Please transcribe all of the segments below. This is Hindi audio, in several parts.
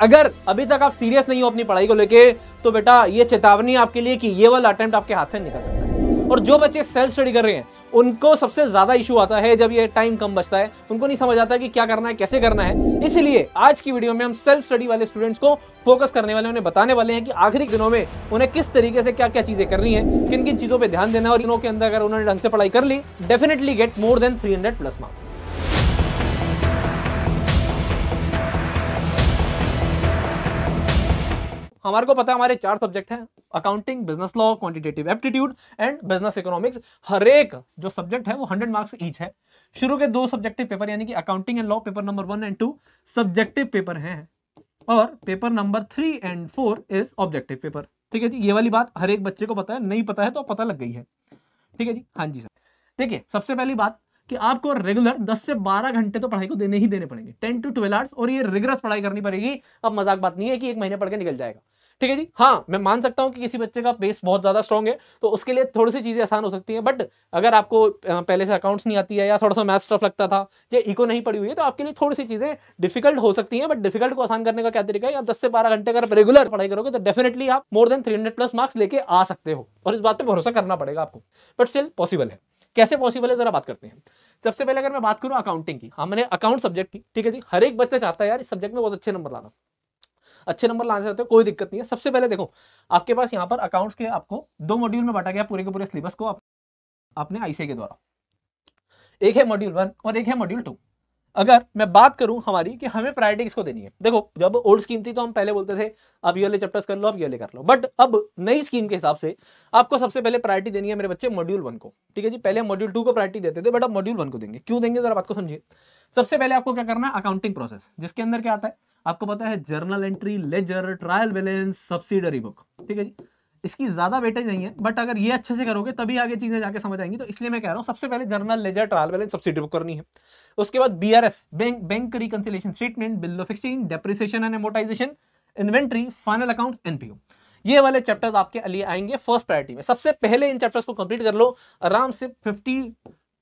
अगर अभी तक आप सीरियस नहीं हो अपनी पढ़ाई को लेके तो बेटा ये चेतावनी आपके लिए कि ये वाला अटेम्प्ट आपके हाथ से निकल सकता है। और जो बच्चे सेल्फ स्टडी कर रहे हैं उनको सबसे ज्यादा इशू आता है जब ये टाइम कम बचता है, उनको नहीं समझ आता कि क्या करना है, कैसे करना है। इसलिए आज की वीडियो में हम सेल्फ स्टडी वाले स्टूडेंट्स को फोकस करने वाले, उन्हें बताने वाले हैं कि आखिरी दिनों में उन्हें किस तरीके से क्या क्या चीजें करनी है, किन किन चीजों पर ध्यान देना है, और दिनों के अंदर अगर उन्होंने ढंग से पढ़ाई कर ली, definitely get more than 300+ marks. हमारे को पता है हमारे 4 सब्जेक्ट हैं, accounting, business law, quantitative aptitude and business economics. हर एक जो सब्जेक्ट है वो 100 मार्क्स ईच है। शुरू के 2 सब्जेक्टिव पेपर यानी कि accounting and law paper number 1 and 2 subjective paper हैं, और paper number 3 and 4 is objective paper. ठीक है जी, ये वाली बात हर एक बच्चे को पता है, नहीं पता है तो पता लग गई है। ठीक है जी, हाँ जी सर। देखिए सबसे पहली बात कि आपको रेगुलर 10 से 12 घंटे तो पढ़ाई को देने ही देने पड़ेंगे, 10 to 12 आवर्स, और ये रिगरस पढ़ाई करनी पड़ेगी। अब मजाक बात नहीं है कि 1 महीने पढ़ के निकल जाएगा। ठीक है जी, हाँ मैं मान सकता हूं कि किसी बच्चे का बेस बहुत ज्यादा स्ट्रांग है तो उसके लिए थोड़ी सी चीजें आसान हो सकती हैं, बट अगर आपको पहले से अकाउंट्स नहीं आती है या थोड़ा सा मैथ्स टफ लगता था या इको नहीं पड़ी हुई है तो आपके लिए थोड़ी सी चीजें डिफिकल्ट हो सकती हैं। बट डिफिकल्ट को आसान करने का क्या तरीका है, या 10 से 12 घंटे अगर रेगुलर पढ़ाई करोगे तो डेफिनेटली आप मोर देन 300+ मार्क्स लेके आ सकते हो, और इस बात पर भरोसा करना पड़ेगा आपको, बट स्टिल पॉसिबल है। कैसे पॉसिबल है जरा बात करते हैं। सबसे पहले अगर मैं बात करूं अकाउंटिंग की, हमने अकाउंट सब्जेक्ट की, ठीक है जी, हर एक बच्चा चाहता है यार इस सब्जेक्ट में बहुत अच्छे नंबर लाना, अच्छे नंबर लाने चाहते हो कोई दिक्कत नहीं है। सबसे पहले देखो आपके पास यहाँ पर अकाउंट्स के आपको 2 मॉड्यूल में बांटा गया पूरे के पूरे सिलेबस को आपने आईसीए के द्वारा, एक है मॉड्यूल 1 और एक है मॉड्यूल 2। अगर मैं बात करूं हमारी कि हमें प्रायोरिटी किसको देनी है, देखो जब ओल्ड स्कीम थी तो हम पहले बोलते थे अब ये वाले चैप्टर्स कर लो, अब ये वाले कर लो, बट अब नई स्कीम के हिसाब से आपको सबसे पहले प्रायोरिटी देनी है मेरे बच्चे मॉड्यूल 1 को। ठीक है जी, पहले मॉड्यूल 2 को प्रायोरिटी देते थे बट अब मॉड्यूल 1 को देंगे। क्यों देंगे जरा बात को समझिए। सबसे पहले आपको क्या करना है, अकाउंटिंग प्रोसेस, जिसके अंदर क्या आता है आपको पता है, journal entry, ledger, trial balance, subsidiary book. ठीक है जी, इसकी ज्यादा वेटेज नहीं है, बट अगर ये अच्छे से करोगे तभी आगे चीजें जाके समझ आएंगी। तो इसलिए मैं कह रहा हूं सबसे पहले journal, ledger, trial balance, subsidiary book करनी है। उसके बाद BRS, bank reconciliation statement, bill of exchange, depreciation and amortization, inventory, final accounts, NPO. ये वाले चैप्टर्स आपके लिए आएंगे फर्स्ट प्रायोरिटी में। सबसे पहले इन चैप्टर्स को कंप्लीट कर लो, आराम से 50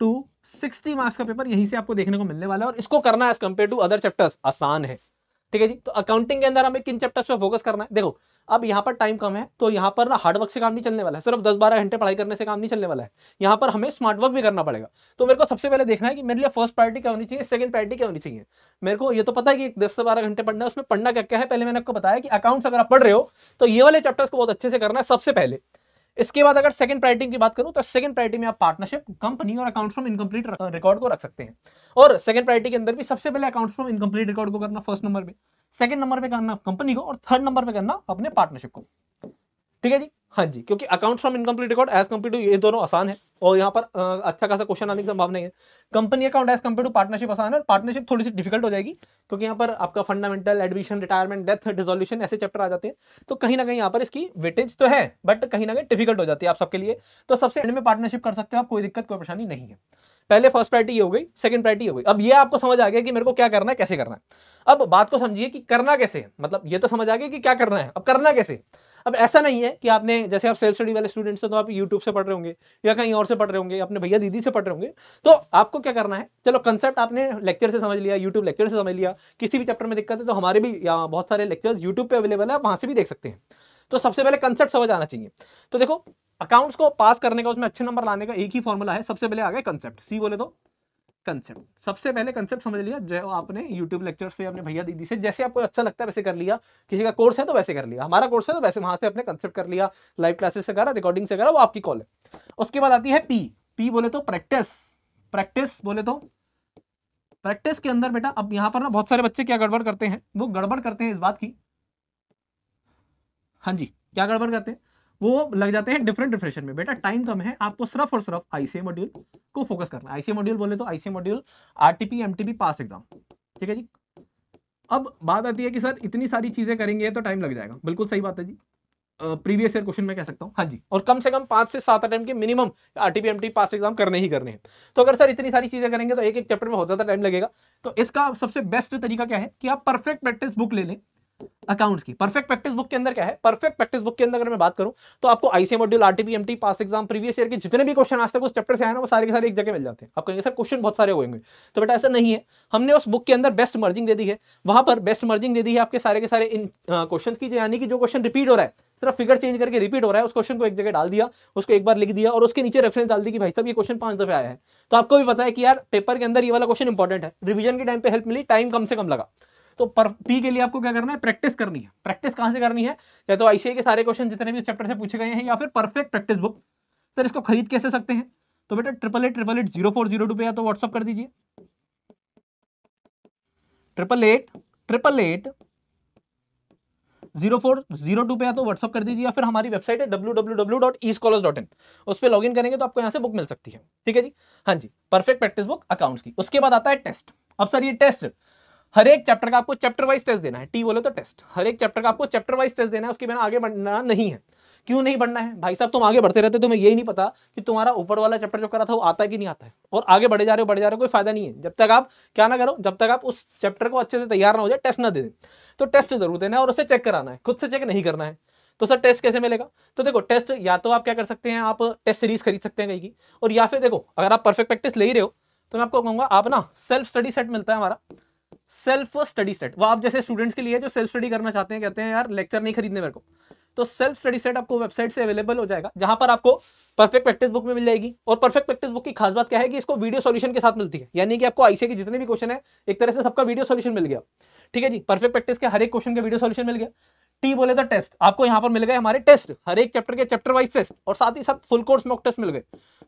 to 60 मार्क्स का पेपर यहीं से आपको देखने को मिलने वाला है, और इसको करना as compare to other chapters आसान है। ठीक है जी, तो अकाउंटिंग के अंदर हमें किन चैप्टर्स पे फोकस करना है, देखो अब यहाँ पर टाइम कम है तो यहाँ पर ना हार्डवर्क से काम नहीं चलने वाला है, सिर्फ 10-12 घंटे पढ़ाई करने से काम नहीं चलने वाला है, यहाँ पर हमें स्मार्ट वर्क भी करना पड़ेगा। तो मेरे को सबसे पहले देखना है कि मेरे लिए फर्स्ट प्रायोरिटी क्या होनी चाहिए, सेकंड प्रायोरिटी क्या होनी चाहिए। मेरे को ये तो पता है कि 10 से 12 घंटे पढ़ना है, उसमें पढ़ना क्या क्या है पहले मैंने आपको बताया कि अकाउंट्स अगर आप पढ़ रहे हो तो ये वाले चैप्टर्स को बहुत अच्छे से करना है सबसे पहले। इसके बाद अगर सेकंड प्रायोरिटी की बात करूं तो सेकंड प्रायोरिटी में आप पार्टनरशिप, कंपनी और अकाउंट्स फ्रॉम इनकम्प्लीट रिकॉर्ड को रख सकते हैं। और सेकंड प्रायोरिटी के अंदर भी सबसे पहले अकाउंट्स फ्रॉम इनकम्प्लीट रिकॉर्ड को करना फर्स्ट नंबर पे, सेकंड नंबर पे करना कंपनी को, और थर्ड नंबर पे करना अपने पार्टनरशिप को। ठीक है जी, हाँ जी, क्योंकि account from incomplete record as compare to ये दोनों आसान है, और यहाँ पर अच्छा खासा क्वेश्चन आने की संभावना है। Company account as compare to partnership आसान है, पार्टनरशिप थोड़ी सी डिफिकल्ट हो जाएगी क्योंकि यहाँ पर आपका fundamental, admission, retirement, death, dissolution ऐसे चैप्टर आ जाते हैं, तो कहीं ना कहीं यहाँ पर इसकी वेटेज तो है बट कहीं ना कहीं डिफिकल्ट हो जाती है आप सबके लिए। तो सबसे एंड में पार्टनरशिप कर सकते हो आप, कोई दिक्कत कोई परेशानी नहीं है। पहले फर्स्ट प्रायोरिटी ये हो गई, सेकंड प्रायोरिटी हो गई। अब ये आपको समझ आ गया कि मेरे को क्या करना है, कैसे करना है। अब बात को समझिए कि करना कैसे है, मतलब ये तो समझ आ गया कि क्या करना है, अब करना कैसे। अब ऐसा नहीं है कि आपने, जैसे आप सेल्फ स्टडी वाले स्टूडेंट्स हैं तो आप यूट्यूब से पढ़ रहे होंगे या कहीं और से पढ़ रहे होंगे, अपने भैया दीदी से पढ़ रहे होंगे, तो आपको क्या करना है, चलो कंसेप्ट आपने लेक्चर से समझ लिया, यूट्यूब लेक्चर से समझ लिया। किसी भी चैप्टर में दिक्कत है तो हमारे भी यहाँ बहुत सारे लेक्चर्स यूट्यूब पे अवेलेबल है, आप वहां से भी देख सकते हैं। तो सबसे पहले कंसेप्ट समझ आना चाहिए। तो देखो अकाउंट्स को पास करने का, उसमें अच्छे नंबर लाने का एक ही फॉर्मूला है, सबसे पहले आ गया कंसेप्ट, सी बोले तो कंसेप्ट। सबसे पहले कंसेप्ट समझ लिया, जो आपने यूट्यूब लेक्चर से, अपने भैया दीदी से, जैसे आपको अच्छा लगता है वैसे कर लिया। किसी का कोर्स है तो वैसे कर लिया, हमारा कोर्स है तो वैसे वहां से अपने कंसेप्ट कर लिया, लाइव क्लासेस से करा, रिकॉर्डिंग से करा, वो आपकी कॉल है। उसके बाद आती है पी, पी बोले तो प्रैक्टिस, प्रैक्टिस बोले तो प्रैक्टिस के अंदर बेटा, अब यहाँ पर ना बहुत सारे बच्चे क्या गड़बड़ करते हैं, वो गड़बड़ करते हैं इस बात की, हाँ जी क्या गड़बड़ करते हैं, वो लग जाते हैं डिफरेंट डिफरेशन में। बेटा टाइम कम है, आपको सिर्फ और सिर्फ आईसीए मॉड्यूल को फोकस करना है। आईसीए मॉड्यूल बोले तो आईसीए मॉड्यूल आरटीपी, एमटीपी, पास एग्जाम। ठीक है जी, अब बात आती है कि सर इतनी सारी चीजें करेंगे तो टाइम लग जाएगा, बिल्कुल सही बात है जी, प्रीवियस ईयर क्वेश्चन में कह सकता हूँ, हाँ जी, और कम से कम 5 से 7 अटेम्प्ट के मिनिमम आरटीपी, एमटीपी, पास एग्जाम करने ही करने हैं। तो अगर सर इतनी सारी चीजें करेंगे तो एक एक चैप्टर में बहुत ज्यादा टाइम लगेगा। तो इसका सबसे बेस्ट तरीका क्या है कि आप परफेक्ट प्रैक्टिस बुक ले लें, अकाउंट्स की। परफेक्ट प्रैक्टिस बुक के अंदर क्या है, परफेक्ट प्रैक्टिस बुक के अंदर अगर मैं बात करूं तो आपको आईसीए मॉड्यूल, आरटीपी, एमटी, पास एग्जाम, प्रीवियस ईयर के जितने भी क्वेश्चन आज तक उस चैप्टर से आए ना, वो सारे के सारे एक जगह मिल जाते हैं। आप कहेंगे सर क्वेश्चन बहुत सारे होंगे, तो बेटा ऐसा नहीं है। हमने उस बुक के अंदर बेस्ट मर्जिंग दे दी है, वहां पर बेस्ट मर्जिंग दे दी है आपके सारे के सारे इन क्वेश्चन की, यानी कि जो क्वेश्चन रिपीट हो रहा है, सिर्फ फिगर चेंज करके रिपीट हो रहा है, उस क्वेश्चन को एक जगह डाल दिया, उसको एक बार लिख दिया और उसके नीचे रेफरेंस डाल दी कि भाई साहब ये क्वेश्चन 5 दफे आया है। तो आपको भी पता है कि यार पेपर के अंदर ये वाला क्वेश्चन इंपॉर्टेंट है, रिवीजन के टाइम पे हेल्प मिली, टाइम कम से कम लगा। तो पी के लिए आपको क्या करना है, प्रैक्टिस करनी है। प्रैक्टिस कहां से करनी है, या तो आईसीए के सारे क्वेश्चन जितने भी इस चैप्टर से पूछे गए हैं, या फिर परफेक्ट प्रैक्टिस बुक। सर इसको खरीद कैसे सकते हैं, तो बेटा 888-888-0402 पे या तो व्हाट्सअप कर दीजिए, 888-888-0402 पे या तो व्हाट्सअप कर दीजिए, या फिर हमारी वेबसाइट है www.escholars.in, उस पर लॉगिन करेंगे तो आपको यहां से बुक मिल सकती है। ठीक है जी, हाँ जी, परफेक्ट प्रैक्टिस बुक अकाउंट्स की। उसके बाद आता है टेस्ट। अब सर ये टेस्ट, हर एक चैप्टर का आपको चैप्टर वाइज टेस्ट देना है, टी बोले तो टेस्ट, हर एक चैप्टर का आपको चैप्टर वाइज टेस्ट देना है, उसके बिना आगे बढ़ना नहीं है। क्यों नहीं बढ़ना है भाई साहब, तुम आगे बढ़ते रहते, तुम्हें यही नहीं पता कि तुम्हारा ऊपर वाला चैप्टर जो करा था वो आता है कि नहीं आता है, और आगे बढ़े जा रहे हो, कोई फायदा नहीं है जब तक आप क्या ना करो, जब तक आप उस चैप्टर को अच्छे से तैयार ना हो जाए, टेस्ट ना दे दें। तो टेस्ट जरूर देना है और उसे चेक कराना है, खुद से चेक नहीं करना है। तो सर टेस्ट कैसे मिलेगा, तो देखो टेस्ट या तो आप क्या कर सकते हैं, आप टेस्ट सीरीज खरीद सकते हैं कहीं की, और या फिर देखो अगर आप परफेक्ट प्रैक्टिस ले ही रहे हो तो मैं आपको कहूंगा आप ना सेल्फ स्टडी सेट मिलता है हमारा, सेल्फ स्टडी सेट। वो आप जैसे स्टूडेंट्स के लिए जो सेल्फ स्टडी करना चाहते हैं, कहते हैं यार लेक्चर नहीं खरीदने मेरे को, तो सेल्फ स्टडी सेट आपको वेबसाइट से अवेलेबल हो जाएगा, जहां पर आपको परफेक्ट प्रैक्टिस बुक में मिल जाएगी। और परफेक्ट प्रैक्टिस बुक की खास बात क्या है कि इसको वीडियो सॉल्यूशन के साथ मिलती है, यानी कि आपको आईसीए के जितने भी क्वेश्चन है एक तरह से सबका वीडियो सॉल्यूशन मिल गया। ठीक है जी, परफेक्ट प्रैक्टिस के हर एक क्वेश्चन का वीडियो सॉल्यूशन मिल गया। टी बोले तो टेस्ट, आपको यहाँ पर मिल गए हमारे टेस्ट, हर एक चैप्टर के चैप्टर वाइज टेस्ट, और साथ ही साथ फुल कोर्स मॉक टेस्ट मिल गए,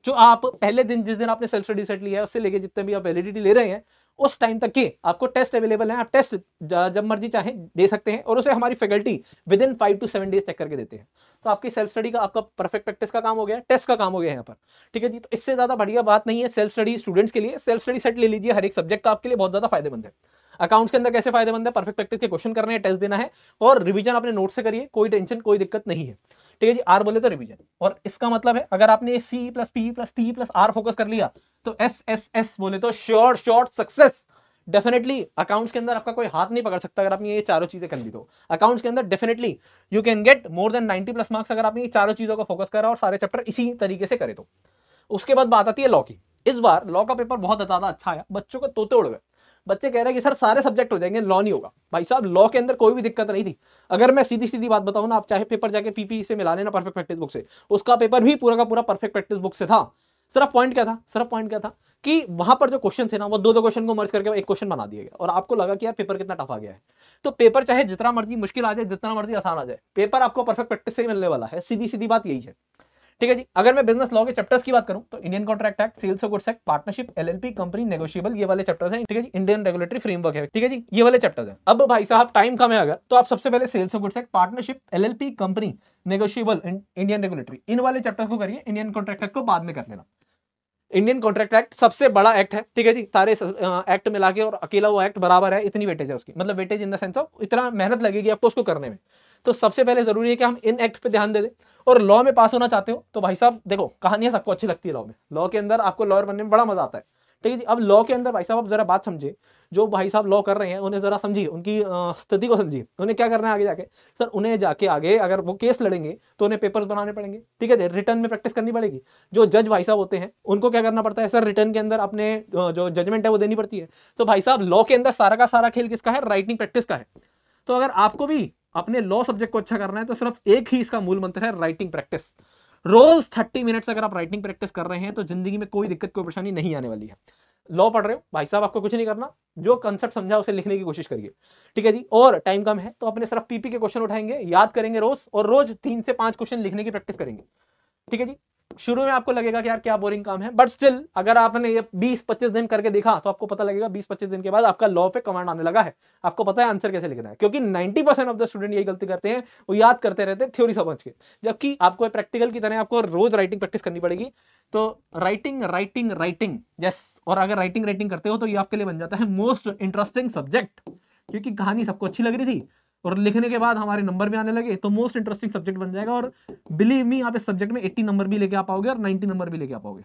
जो आप पहले दिन जिस दिन आपने सेल्फ स्टडी सेट लिया है उससे लेके जितने भी आप वैलिडिटी ले रहे हैं उस टाइम तक के आपको टेस्ट अवेलेबल है। आप टेस्ट जब मर्जी चाहे दे सकते हैं, और उसे हमारी faculty with in 5 to 7 days check करके देते हैं। तो आपकी सेल्फ स्टडी का, आपका परफेक्ट प्रैक्टिस का काम हो गया, टेस्ट का काम हो गया यहाँ पर। ठीक है जी, तो इससे ज्यादा बढ़िया बात नहीं है सेल्फ स्टडी स्टूडेंट्स के लिए। सेल्फ स्टडी सेट ले लीजिए, हर एक सब्जेक्ट का आपके लिए बहुत ज्यादा फायदेमंद है। अकाउंट्स के अंदर कैसे फायदेमंद है, परफेक्ट प्रैक्टिस के क्वेश्चन करने हैं, टेस्ट देना है, और रिवीजन अपने नोट से करिए, कोई टेंशन कोई दिक्कत नहीं है। ठीक है जी, आर बोले तो रिवीजन, और इसका मतलब है अगर आपने C plus P plus T plus R focus कर लिया तो एस बोले तो श्योर सक्सेस। डेफिनेटली अकाउंट्स के अंदर आपका कोई हाथ नहीं पकड़ सकता अगर आपने ये चारों चीजें कर ली तो। अकाउंट्स के अंदर definitely you can get more then 90+ marks अगर आपने ये चारों चीजों को फोकस करा और सारे चैप्टर इसी तरीके से करे तो। उसके बाद बात आती है लॉ की। इस बार लॉ का पेपर बहुत ज्यादा अच्छा आया, बच्चों को तोते उड़ गए। बच्चे कह रहे हैं कि सर सारे सब्जेक्ट हो जाएंगे, लॉ नहीं होगा। भाई साहब लॉ के अंदर कोई भी दिक्कत नहीं थी। अगर मैं सीधी सीधी बात बताऊं ना, आप चाहे पेपर जाके पीपी से मिला लेना परफेक्ट प्रैक्टिस बुक से, उसका पेपर भी पूरा का पूरा परफेक्ट प्रैक्टिस बुक से था। सिर्फ पॉइंट क्या था कि वहां पर जो क्वेश्चन थे ना, वो दो क्वेश्चन को मर्ज करके एक क्वेश्चन बना दिया गया, और आपको लगा कि यार पेपर कितना टफ आ गया है। तो पेपर चाहे जितना मर्जी मुश्किल आ जाए, जितना मर्जी आसान आ जाए, पेपर आपको परफेक्ट प्रैक्टिस से ही मिलने वाला है। सीधी सीधी बात यही है। ठीक है जी, अगर मैं बिजनेस लॉ के चैप्टर्स की बात करूं तो Indian contract act, sales of goods act, partnership, LLP, company negotiable, ये वाले चैप्टर्स हैं। ठीक है जी, इंडियन रेगुलेटरी फ्रेमवर्क है। ठीक है जी, ये वाले चैप्टर्स हैं। अब भाई साहब टाइम कम है अगर, तो आप सबसे पहले sales of goods act, partnership, LLP, company negotiable, Indian regulatory, इन वाले चैप्टर्स को करिए। इंडियन कॉन्ट्रैक्ट एक्ट को बाद में कर लेना। इंडियन कॉन्ट्रैक्ट एक्ट सबसे बड़ा एक्ट है। ठीक है जी, सारे एक्ट मिला के, और अकेला वो एक्ट बराबर है, इतनी वेटेज है उसकी, मतलब weightage in the sense of इतना मेहनत लगेगी आपको उसको करने में। तो सबसे पहले जरूरी है कि हम इन एक्ट पे ध्यान दे दें। और लॉ में पास होना चाहते हो तो भाई साहब देखो, कहानियां सबको अच्छी लगती है लॉ में, लॉ के अंदर आपको लॉयर बनने में बड़ा मजा आता है। ठीक है जी, अब लॉ के अंदर भाई साहब आप जरा बात समझे, जो भाई साहब लॉ कर रहे हैं उन्हें जरा समझिए, उनकी स्थिति को समझिए, उन्हें क्या करना है आगे जाके। सर उन्हें जाके आगे अगर वो केस लड़ेंगे तो उन्हें पेपर्स बनाने पड़ेंगे। ठीक है, रिटर्न में प्रैक्टिस करनी पड़ेगी। जो जज भाई साहब होते हैं उनको क्या करना पड़ता है, सर रिटर्न के अंदर अपने जो जजमेंट है वो देनी पड़ती है। तो भाई साहब लॉ के अंदर सारा का सारा खेल किसका है, राइटिंग प्रैक्टिस का है। तो अगर आपको भी अपने लॉ सब्जेक्ट को अच्छा करना है तो सिर्फ एक ही इसका मूल मंत्र है, राइटिंग प्रैक्टिस। रोज 30 मिनट्स अगर आप राइटिंग प्रैक्टिस कर रहे हैं तो जिंदगी में कोई दिक्कत कोई परेशानी नहीं आने वाली है। लॉ पढ़ रहे हो भाई साहब, आपको कुछ नहीं करना, जो कंसेप्ट समझा उसे लिखने की कोशिश करिए। ठीक है जी, और टाइम कम है तो अपने सिर्फ पीपी के क्वेश्चन उठाएंगे, याद करेंगे रोज, और रोज 3 से 5 क्वेश्चन लिखने की प्रैक्टिस करेंगे। ठीक है जी, शुरू में आपको लगेगा कि यार क्या बोरिंग काम है, बट स्टिल अगर आपने ये 20-25 दिन करके देखा तो आपको पता लगेगा 20-25 दिन के बाद आपका लॉ पे कमांड आने लगा है, आपको पता है आंसर कैसे लिखना है। क्योंकि 90% ऑफ द स्टूडेंट यही गलती करते हैं, वो याद करते रहते हैं थ्योरी समझ के, जबकि आपको प्रैक्टिकल की तरह आपको रोज राइटिंग प्रैक्टिस करनी पड़ेगी। तो राइटिंग यस, और अगर राइटिंग करते हो तो ये आपके लिए बन जाता है मोस्ट इंटरेस्टिंग सब्जेक्ट, क्योंकि कहानी सबको अच्छी लग रही थी और लिखने के बाद हमारे नंबर भी आने लगे, तो मोस्ट इंटरेस्टिंग सब्जेक्ट बन जाएगा। और बिलीव मी, आप इस सब्जेक्ट में 80 नंबर भी लेके आ पाओगे और 90 नंबर भी लेके आ पाओगे।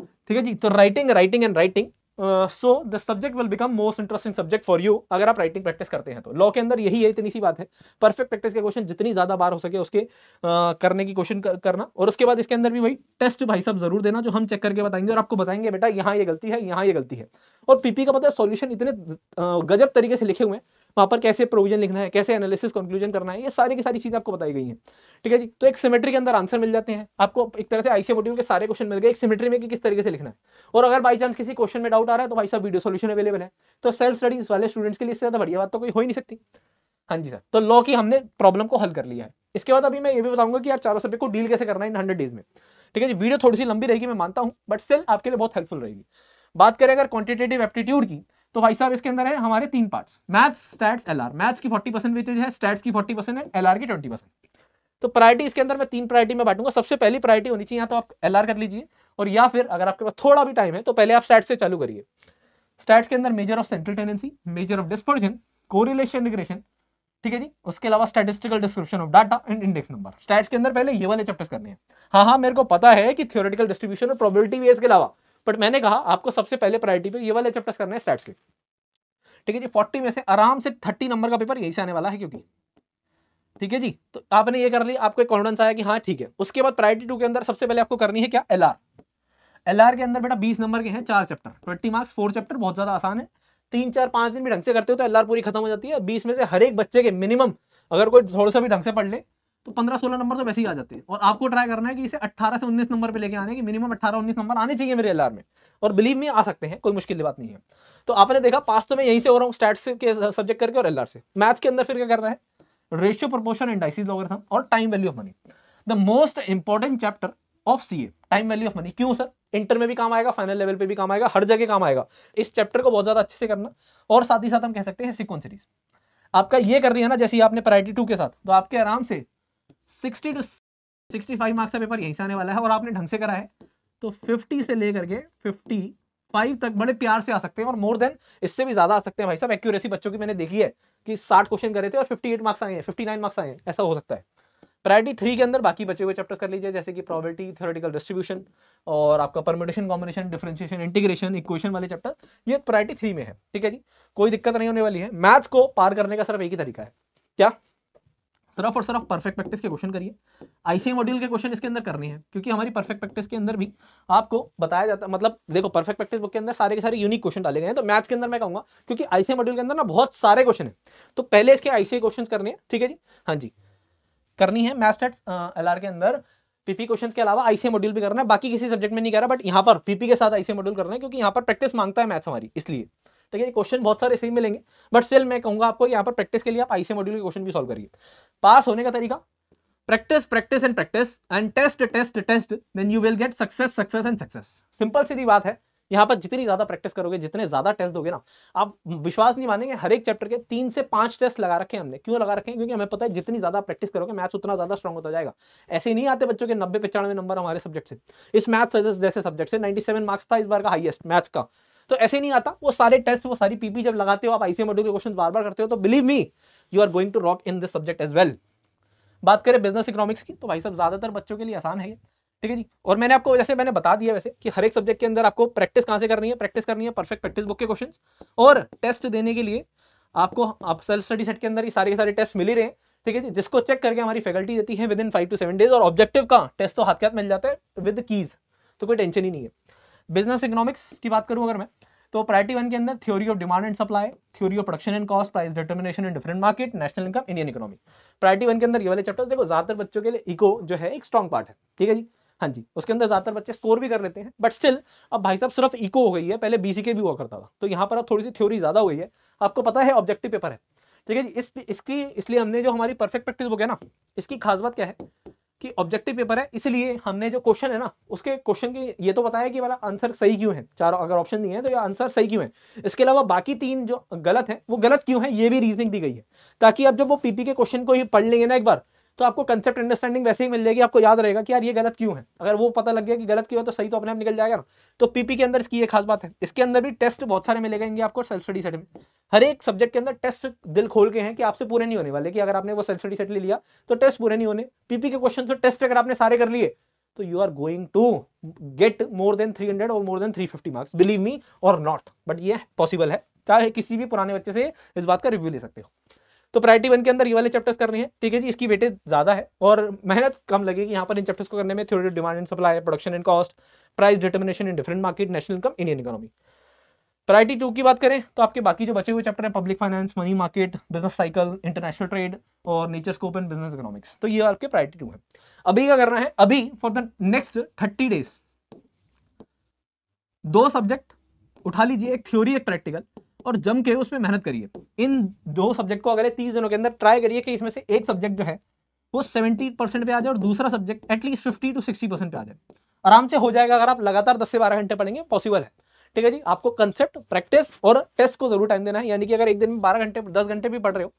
ठीक है जी, तो writing and writing so the subject will become most interesting subject for you अगर आप राइटिंग प्रैक्टिस करते हैं तो। लॉ के अंदर यही है, इतनी सी बात है, परफेक्ट प्रैक्टिस के क्वेश्चन जितनी ज्यादा बार हो सके उसके करने की कोशिश करना, और उसके बाद इसके अंदर भी वही टेस्ट भाई साहब जरूर देना जो हम चेक करके बताएंगे और आपको बताएंगे बेटा यहाँ ये गलती है, यहाँ ये गलती है। और पीपी का पता है सॉल्यूशन इतने गजब तरीके से लिखे हुए हैं, वहां पर कैसे प्रोविजन लिखना है, कैसे एनालिसिस कंक्लूजन करना है, ये सारी की सारी चीजें आपको बताई गई हैं। ठीक है जी, तो एक सिमेट्री के अंदर आंसर मिल जाते हैं आपको, एक तरह से आईसीए मॉड्यूल के सारे क्वेश्चन मिल गए एक सिमेट्री में कि किस तरीके से लिखना है। और अगर बाई चांस किसी क्वेश्चन में डाउट आ रहा है तो भाई साहब वीडियो सॉल्यूशन अवेलेबल है। तो सेल्फ स्टडी वाले स्टूडेंट्स के लिए इससे ज्यादा बढ़िया बात तो कोई हो ही नहीं सकती। हाँ जी सर, तो लॉ की हमने प्रॉब्लम को हल कर लिया है। इसके बाद अभी मैं ये भी बताऊंगा कि यार चारों सब्जेक्ट को डील कैसे करना है इन 100 डेज में। ठीक है जी, वीडियो थोड़ी सी लंबी रहेगी मैं मानता हूं, बट स्टिल आपके लिए बहुत हेल्पफुल रहेगी। बात करें अगर क्वांटिटेटिव एप्टीट्यूड की, तो भाई साहब इसके अंदर है हमारे 3 parts, maths, stats, LR. Maths की 40% वेटेज है, स्टैट्स की 40% है, एलआर की 20%। तो प्रायोरिटी इसके अंदर मैं 3 प्रायोरिटी में बांटूंगा। सबसे पहली प्रायोरिटी होनी चाहिए या तो आप एलआर कर लीजिए, और या फिर अगर आपके पास थोड़ा भी टाइम है तो पहले आप स्टैट्स से चालू करिए। स्टैट्स के अंदर measure of central tendency, measure of dispersion, correlation regression, ठीक है जी, उसके अलावा statistical description of data and index number. Stats के अंदर पहले ये वाले चैप्टर्स करने हैं। हाँ, मेरे को पता है कि थ्योरेटिकल डिस्ट्रीब्यूशन और प्रोबेबिलिटी भी है इसके अलावा, बट मैंने कहा आपको सबसे पहले प्रायोरिटी पे ये वाले चैप्टर्स करने हैं स्टैट्स के। ठीक है जी, 40 में से आराम से 30 नंबर का पेपर यही से आने वाला है क्योंकि, ठीक है जी, तो आपने ये कर लिया, आपको एक कॉन्फिडेंस आया कि हाँ ठीक है। उसके बाद प्रायोरिटी 2 के अंदर सबसे पहले आपको करनी है क्या, एलआर। एलआर के अंदर बेटा 20 नंबर के हैं 4 चैप्टर, 20 मार्क्स 4 चैप्टर, बहुत ज्यादा आसान है। 3, 4, 5 दिन भी ढंग से करते हो तो एलआर पूरी खत्म हो जाती है। 20 में से हर एक बच्चे के मिनिमम अगर कोई थोड़ा सा भी ढंग से पढ़ ले तो 15-16 नंबर तो वैसे ही आ जाते हैं। और आपको ट्राई करना है कि इसे 18 से 19 नंबर पे लेके आने की, मिनिमम 18-19 नंबर आने चाहिए मेरे एलआर में, और बिलीव में आ सकते हैं, कोई मुश्किल बात नहीं है। तो आपने देखा पास तो मैं यहीं से हो रहा हूँ स्टैट्स के सब्जेक्ट करके और एलआर से। मैथ्स के अंदर फिर क्या करना है, रेशियो, प्रोपोर्शन, इंडाइसिस, लॉगरिथम और time value of money. The most important chapter of CA, time value of money. क्यों सर, इंटर में भी काम आएगा, फाइनल लेवल पे भी काम आएगा, हर जगह काम आएगा। इस चैप्टर को बहुत ज्यादा अच्छे से करना, और साथ ही साथ हम कह सकते हैं सीक्वेंस सीरीज। आपका ये कर लिया ना जैसे आपने प्रायोरिटी 2 के साथ, तो आपके आराम से 60 to 65 मार्क्स का पेपर यहीं से आने वाला है। और आपने ढंग से करा है तो 50 से लेकर के 55 तक बड़े प्यार से आ सकते हैं, और मोर देन इससे भी ज्यादा आ सकते हैं भाई साहब। एक्यूरेसी बच्चों की मैंने देखी है कि 60 क्वेश्चन करे थे और 58 मार्क्स आए हैं, 59 मार्क्स आए हैं, ऐसा हो सकता है। प्रायोरिटी 3 के अंदर बाकी बचे हुए चैप्टर्स कर लीजिए, जैसे कि प्रोबेबिलिटी, थ्योरेटिकल डिस्ट्रीब्यूशन और आपका permutation, combination, differentiation, integration, equation वाले चैप्टर, ये प्रायोरिटी 3 में है। ठीक है जी, कोई दिक्कत नहीं होने वाली है। मैथ्स को पार करने का सिर्फ एक ही तरीका है, क्या, सिर्फ और सिर्फ परफेक्ट प्रैक्टिस के क्वेश्चन करिए। आईसीए मॉड्यूल के क्वेश्चन इसके अंदर करने हैं, क्योंकि हमारी परफेक्ट प्रैक्टिस के अंदर भी आपको बताया जाता है, मतलब देखो परफेक्ट प्रैक्टिस बुक के अंदर सारे के सारे यूनिक क्वेश्चन डाले गए हैं। तो मैथ्स के अंदर मैं कहूंगा क्योंकि आईसीए मॉड्यूल के अंदर ना बहुत सारे क्वेश्चन है, तो पहले इसके आईसीए क्वेश्चन करने हैं। ठीक है जी, हाँ जी, करनी है मैथ्स स्टैट्स एलआर के अंदर पीपी क्वेश्चंस के अलावा आईसीए मॉड्यूल भी करना है। बाकी किसी सब्जेक्ट में नहीं कर रहा, बट यहाँ पर पीपी के साथ आईसीए मॉड्यूल करना है, क्योंकि यहाँ पर प्रैक्टिस मांगता है मैथ्स हमारी, इसलिए। ठीक है, क्वेश्चन बहुत सारे सेम मिलेंगे, बट स्टिल मैं कहूंगा आपको यहाँ पर प्रैक्टिस के लिए आप आईसीए मॉड्यूल के क्वेश्चन भी सॉल्व करिए। पास होने का तरीका, practice, practice and practice and test, test, test, then you will get success, success and success. Simple सीधी बात है। यहाँ पर जितनी ज्यादा प्रैक्टिस करोगे, जितने ज्यादा टेस्ट दोगे ना, आप विश्वास नहीं मानेंगे, हर एक चैप्टर के 3 से 5 टेस्ट लगा रखे हैं हमने। क्यों लगा रखे हैं, क्योंकि हमें पता है जितनी ज्यादा प्रैक्टिस करोगे मैथ्स उतना ज्यादा स्ट्रॉन्ग होता जाएगा। ऐसे ही नहीं आते बच्चों के 90-95 नंबर हमारे सब्जेक्ट से। इस मैथ्स जैसे सब्जेक्ट से 97 मार्क्स था इस बार का हाईएस्ट मैथ्स का, तो ऐसे नहीं आता। वो सारे टेस्ट, वो सारी पीपी जब लगाते हो आप, आईसीए मॉड्यूल के क्वेश्चन बार बार करते हो, तो believe me you are going to rock in this subject as well. बात करें बिजनेस इकोनॉमिक्स की, तो भाई साहब ज्यादातर बच्चों के लिए आसान है ये। ठीक है जी, और मैंने आपको जैसे मैंने बता दिया वैसे कि हर एक सब्जेक्ट के अंदर आपको प्रैक्टिस कहां से करनी है, प्रैक्टिस करनी है परफेक्ट प्रैक्टिस बुक के क्वेश्चंस, और टेस्ट देने के लिए आपको आप सेल्फ स्टडी सेट के अंदर ही सारे के सारे टेस्ट मिल ही रहे हैं। ठीक है जी, जिसको चेक करके हमारी फैकल्टी देती है विद इन 5 to 7 डेज, और ऑब्जेक्टिव का टेस्ट तो हाथ के हाथ मिल जाता है विद कीज, तो कोई टेंशन ही नहीं है। बिजनेस इकोनॉमिक्स की बात करूं अगर मैं, तो प्रायोरिटी 1 के अंदर theory of demand and supply, theory of production and cost, price determination in different market, national income, Indian economy. Priority 1 के अंदर ये वाले चैप्टर देखो, ज्यादातर बच्चों के लिए इको जो है एक स्ट्रॉन्ग पार्ट है। ठीक है जी, हाँ जी, उसके अंदर ज्यादातर बच्चे स्कोर भी कर लेते हैं, बट स्टिल अब भाई साहब सिर्फ इको हो गई है, पहले बीसीके भी हुआ करता था, तो यहाँ पर अब थोड़ी सी थ्योरी ज्यादा हो गई है। आपको पता है ऑब्जेक्टिव पेपर है। ठीक है जी, इसकी इसलिए हमने जो हमारी परफेक्ट प्रैक्टिस बुक है ना, इसकी खास बात क्या है कि ऑब्जेक्टिव पेपर है, इसलिए हमने जो क्वेश्चन है ना, उसके क्वेश्चन की ये तो बताया कि वाला आंसर सही क्यों है, चारों अगर ऑप्शन नहीं है तो ये आंसर सही क्यों है, इसके अलावा बाकी 3 जो गलत है वो गलत क्यों है, ये भी रीजनिंग दी गई है, ताकि अब जब वो पीपी के क्वेश्चन को ही पढ़ लेंगे ना एक बार, तो आपको कंसेप्ट अंडरस्टैंडिंग वैसे ही मिल जाएगी, आपको याद रहेगा कि यार ये गलत क्यों है। अगर वो पता लग गया कि गलत क्यों है तो सही तो अपने आप निकल जाएगा ना। तो पीपी के अंदर इसकी ये खास बात है। इसके अंदर भी टेस्ट बहुत सारे मिलेंगे आपको सेल्फ स्टडी सेट में, हर एक सब्जेक्ट के अंदर टेस्ट दिल खोल के हैं कि आपसे पूरे नहीं होने वाले, कि अगर आपने वो सेल्फ स्टडी सेट ले लिया तो टेस्ट पूरे नहीं होने। पीपी के क्वेश्चन से टेस्ट अगर आपने सारे कर लिए तो you are going to get more than 300 और more than 350 marks, believe me or not, but ये पॉसिबल है, चाहे किसी भी पुराने बच्चे से इस बात का रिव्यू ले सकते हो। तो प्रायोरिटी 1 के अंदर ये वाले चैप्टर्स करने हैं, ठीक है जी। इसकी वेटेज ज्यादा है और मेहनत कम लगेगी यहाँ पर इन चैप्टर्स को करने में। Theory demand and supply, production and cost, price determination in different market, national income, Indian economy. Priority 2 की बात करें तो आपके बाकी जो बचे हुए चैप्टर हैं, public finance, money market, business cycle, international trade और nature scope and business economics, तो ये आपके प्रायोरिटी 2 है। अभी क्या करना है, अभी for the next 30 days 2 subject उठा लीजिए, एक थ्योरी एक प्रैक्टिकल, और जम के उसमें मेहनत करिए। इन 2 सब्जेक्ट को अगले 30 दिनों के अंदर ट्राई करिए कि इसमें से एक सब्जेक्ट जो है वो 70% पे आ जाए और दूसरा सब्जेक्ट एटलीस्ट 50 to 60% पे आ जाए। आराम से हो जाएगा अगर आप लगातार 10 से 12 घंटे पढ़ेंगे, पॉसिबल है, ठीक है जी। आपको कंसेप्ट, प्रैक्टिस और टेस्ट को जरूर टाइम देना है, यानी कि अगर एक दिन में 12 घंटे 10 घंटे भी पढ़ रहे हो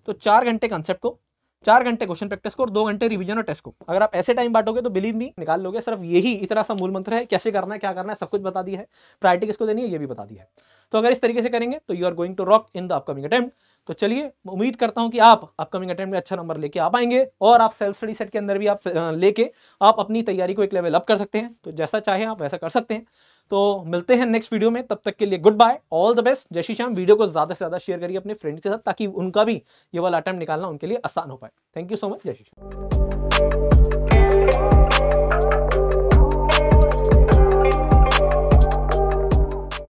तो 4 घंटे कंसेप्ट को, 4 घंटे क्वेश्चन प्रैक्टिस को और 2 घंटे रिवीजन और टेस्ट को। अगर आप ऐसे टाइम बांटोगे तो बिलीव मी निकाल लोगे। सिर्फ यही इतना सा मूल मंत्र है, कैसे करना है, क्या करना है, सब कुछ बता दिया है। प्रायोरिटी किसको देनी है ये भी बता दिया है। तो अगर इस तरीके से करेंगे तो you are going to rock in the upcoming attempt. तो चलिए, उम्मीद करता हूं कि आप अपकमिंग अटेम्प्ट में अच्छा नंबर लेके आ पाएंगे और आप सेल्फ स्टडी सेट के अंदर भी आप लेके आप अपनी तैयारी को एक लेवल अप कर सकते हैं। तो जैसा चाहे आप वैसा कर सकते हैं। तो मिलते हैं नेक्स्ट वीडियो में, तब तक के लिए goodbye, all the best, जय श्री श्याम। वीडियो को ज्यादा से ज्यादा शेयर करिए अपने फ्रेंड्स के साथ ताकि उनका भी ये वाला अटेम्प्ट निकालना उनके लिए आसान हो पाए। थैंक यू सो मच, जय श्री श्याम।